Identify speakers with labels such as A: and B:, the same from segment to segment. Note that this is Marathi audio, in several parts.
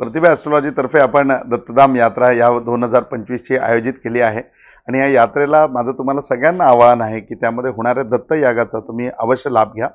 A: प्रतिभा ॲस्ट्रोलॉजी तर्फे आपण दत्तधाम यात्रा या 2025 ची आयोजित केली आहे आणि या यात्रेला माझं तुम्हाला सगळ्यांना आवाहन आहे की त्यामध्ये होणाऱ्या दत्तयागाचा तुम्ही अवश्य लाभ घ्या।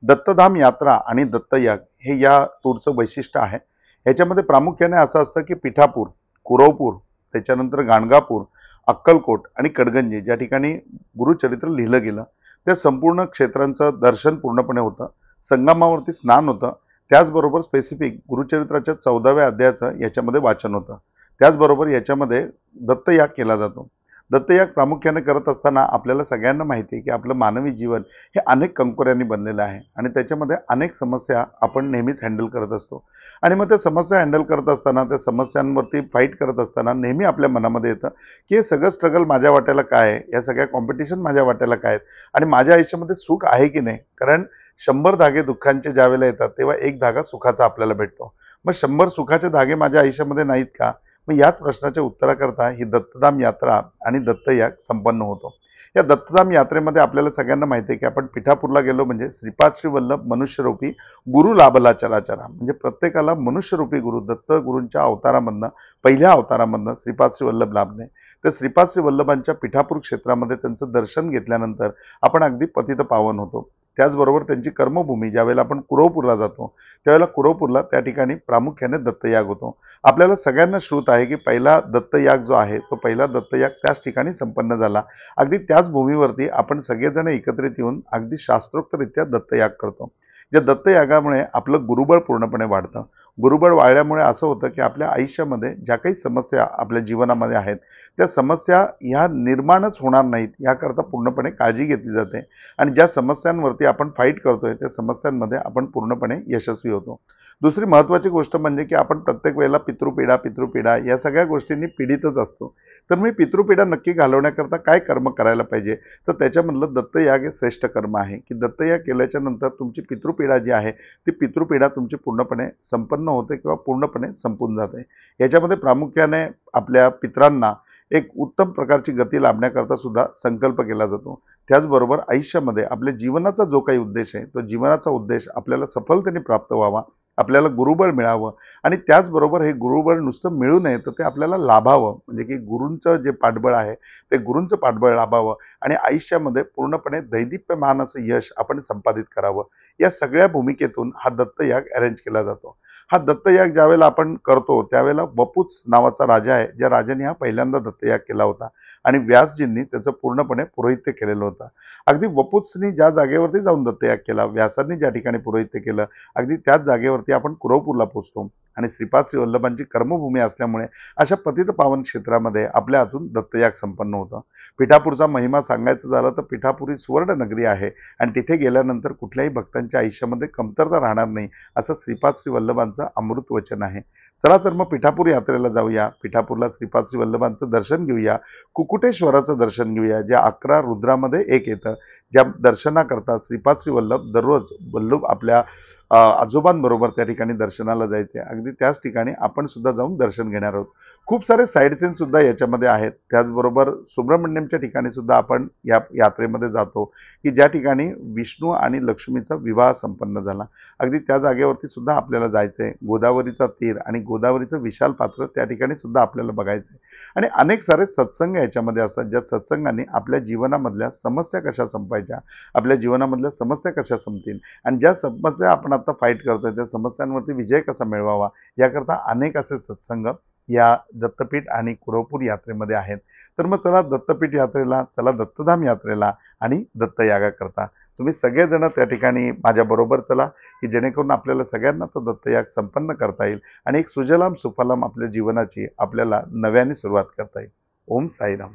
A: दत्तधाम यात्रा आणि दत्तयाग हे या टूरचं वैशिष्ट्य आहे। याच्यामध्ये प्रामुख्याने असं असतं की पिठापूर, कुरवपूर, त्याच्यानंतर गाणगापूर, अक्कलकोट आणि कडगंजी ज्या ठिकाणी गुरुचरित्र लिहिलं गेलं त्या संपूर्ण क्षेत्रांचं दर्शन पूर्णपणे होतं। संगमावरती स्नान होतं। त्याचबरोबर स्पेसिफिक गुरुचरित्राच्या 14व्या अध्यायाचं याच्यामध्ये वाचन होतं। त्याचबरोबर याच्यामध्ये दत्तयाग केला जातो। दत्तयाग प्रामुख्याने करत असताना आपल्याला सगळ्यांना माहिती आहे की आपलं मानवी जीवन हे अनेक कंकोऱ्यांनी बनलेलं आहे आणि त्याच्यामध्ये अनेक समस्या आपण नेहमीच हँडल करत असतो आणि मग त्या समस्या हँडल करत असताना त्या समस्यांवरती फाईट करत असताना नेहमी आपल्या मनामध्ये येतं की हे सगळं स्ट्रगल माझ्या वाट्याला काय आहे, या सगळ्या कॉम्पिटिशन माझ्या वाट्याला काय आहेत आणि माझ्या आयुष्यामध्ये सुख आहे की नाही। कारण 100 धागे दुःखांचे ज्या वेळेला येतात तेव्हा एक धागा सुखाचा आपल्याला भेटतो। मग 100 सुखाचे धागे माझ्या आयुष्यामध्ये नाहीत का? मग याच प्रश्नाच्या उत्तराकरता ही दत्तधाम यात्रा आणि दत्तयाग संपन्न होतो। या दत्तधाम यात्रेमध्ये आपल्याला सगळ्यांना माहिती आहे की आपण पिठापूरला गेलो म्हणजे श्रीपाद श्री वल्लभ मनुष्यरूपी गुरु लाभला चराचरा, म्हणजे प्रत्येकाला मनुष्यरूपी गुरु दत्त गुरूंच्या अवतारामधनं, पहिल्या अवतारामधनं श्रीपाद श्री वल्लभ लाभले। तर श्रीपाद श्री वल्लभांच्या पिठापूर क्षेत्रामध्ये त्यांचं दर्शन घेतल्यानंतर आपण अगदी पतित पावन होतो। त्याचबरोबर त्यांची कर्मभूमी ज्यावेळेला आपण कुरवपूरला जातो त्यावेळेला कुरवपूरला त्या ठिकाणी प्रामुख्याने दत्तयाग होतो। आपल्याला सगळ्यांना श्रुत आहे की पहिला दत्तयाग जो आहे तो पहिला दत्तयाग त्याच ठिकाणी संपन्न झाला। अगदी त्याच भूमीवरती आपण सगळेजण एकत्रित येऊन अगदी शास्त्रोक्तरित्या दत्तयाग करतो। या दत्तयागामुळे आपलं गुरुबळ पूर्णपणे वाढतं। गुरुबळ वाढल्यामुळे असं होतं की आपल्या आयुष्यामध्ये ज्या काही समस्या आपल्या जीवनामध्ये आहेत त्या समस्या ह्या निर्माणच होणार नाहीत याकरता पूर्णपणे काळजी घेतली जाते आणि ज्या समस्यांवरती आपण फाईट करतोय त्या समस्यांमध्ये आपण पूर्णपणे यशस्वी होतो। दुसरी महत्त्वाची गोष्ट म्हणजे की आपण प्रत्येक वेळेला पितृपीडा या सगळ्या गोष्टींनी पीडितच असतो। तर मी पितृपीडा नक्की घालवण्याकरता काय कर्म करायला पाहिजे, तर त्याच्यामधलं दत्तयाग हे श्रेष्ठ कर्म आहे की दत्तयाग केल्याच्या नंतर तुमची पितृपीडा जी आहे ती पितृपीडा तुमची पूर्णपणे संपन्न होते किंवा पूर्णपणे संपून जाते। याच्यामध्ये प्रामुख्याने आपल्या पितरांना एक उत्तम प्रकारची गती लाभण्याकरता सुद्धा संकल्प केला जातो। त्याचबरोबर आयुष्यामध्ये आपल्या जीवनाचा जो काही उद्देश आहे तो जीवनाचा उद्देश आपल्याला सफलतेने प्राप्त व्हावा, आपल्याला गुरुबळ मिळावं आणि त्याचबरोबर हे गुरुबळ नुसतं मिळू नये तर ते आपल्याला लाभावं, म्हणजे की गुरूंचं जे पाठबळ आहे ते गुरूंचं पाठबळ लाभावं आणि आयुष्यामध्ये पूर्णपणे दैदिप्यमान असं यश आपण संपादित करावं। या सगळ्या भूमिकेतून हा दत्तयाग अरेंज केला जातो। हा दत्तयाग ज्यावेळेला आपण करतो त्यावेळेला वपुच नावाचा राजा आहे, ज्या राजाने हा पहिल्यांदा दत्तयाग केला होता आणि व्यासजींनी त्याचं पूर्णपणे पुरोहित्य केलेलं होतं। अगदी वपुचनी ज्या जागेवरती जाऊन दत्तयाग केला, व्यासांनी ज्या ठिकाणी पुरोहित्य केलं, अगदी त्याच जागेवरती आपण कुरवपूरला पोहोचतो आणि श्रीपाद श्री वल्लभांची कर्मभूमी असल्यामुळे अशा पतित पावन क्षेत्रामध्ये आपल्या हातून दत्तयाग संपन्न होतं। पिठापूरचा महिमा सांगायचं झालं तर पिठापूर ही सुवर्ण नगरी आहे आणि तिथे गेल्यानंतर कुठल्याही भक्तांच्या आयुष्यामध्ये कमतरता राहणार नाही असं श्रीपाद श्री वल्लभांचं अमृत वचन आहे। चला तर मग पिठापूर यात्रेला जाऊया, पिठापूरला श्रीपाद श्री वल्लभांचं दर्शन घेऊया, कुकुटेश्वराचं दर्शन घेऊया, ज्या 11 रुद्रामध्ये एक येतं, ज्या दर्शनाकरता श्रीपाद श्री वल्लभ दररोज वल्लभ आपल्या आजोबांबरोबर त्या ठिकाणी दर्शनाला जायचे। अगदी त्याच ठिकाणी आपण सुद्धा जाऊन दर्शन घेणार आहोत। खूप सारे साईड सीन सुद्धा याच्यामध्ये आहेत। त्याचबरोबर सुब्रह्मण्यमच्या ठिकाणी सुद्धा आपण या यात्रेमध्ये जातो की ज्या ठिकाणी विष्णू आणि लक्ष्मीचा विवाह संपन्न झाला। अगदी त्या जागेवरती सुद्धा आपल्याला जायचंय। गोदावरीचा तीर आणि गोदावरीचं विशाल पात्र त्या ठिकाणी सुद्धा आपल्याला बघायचंय आणि अनेक सारे सत्संग याच्यामध्ये असतात ज्या सत्संगाने आपल्या जीवनामधल्या समस्या कशा संपायच्या, आपल्या जीवनामधल्या समस्या कशा संपतील आणि ज्या समस्या आपण आता फाईट करतोय त्या समस्यांवरती विजय कसा मिळवावा याकरता अनेक असे सत्संग या दत्तपीठ आणि कुरवपूर यात्रेमध्ये आहेत। तर मग चला दत्तपीठ यात्रेला, चला दत्तधाम यात्रेला आणि दत्तयागाकरता तुम्ही सगळेजण त्या ठिकाणी माझ्याबरोबर चला की जेणेकरून आपल्याला सगळ्यांना तो दत्तयाग संपन्न करता येईल आणि एक सुजलाम सुफलाम आपल्या जीवनाची आपल्याला नव्याने सुरुवात करता येईल। ओम साईराम।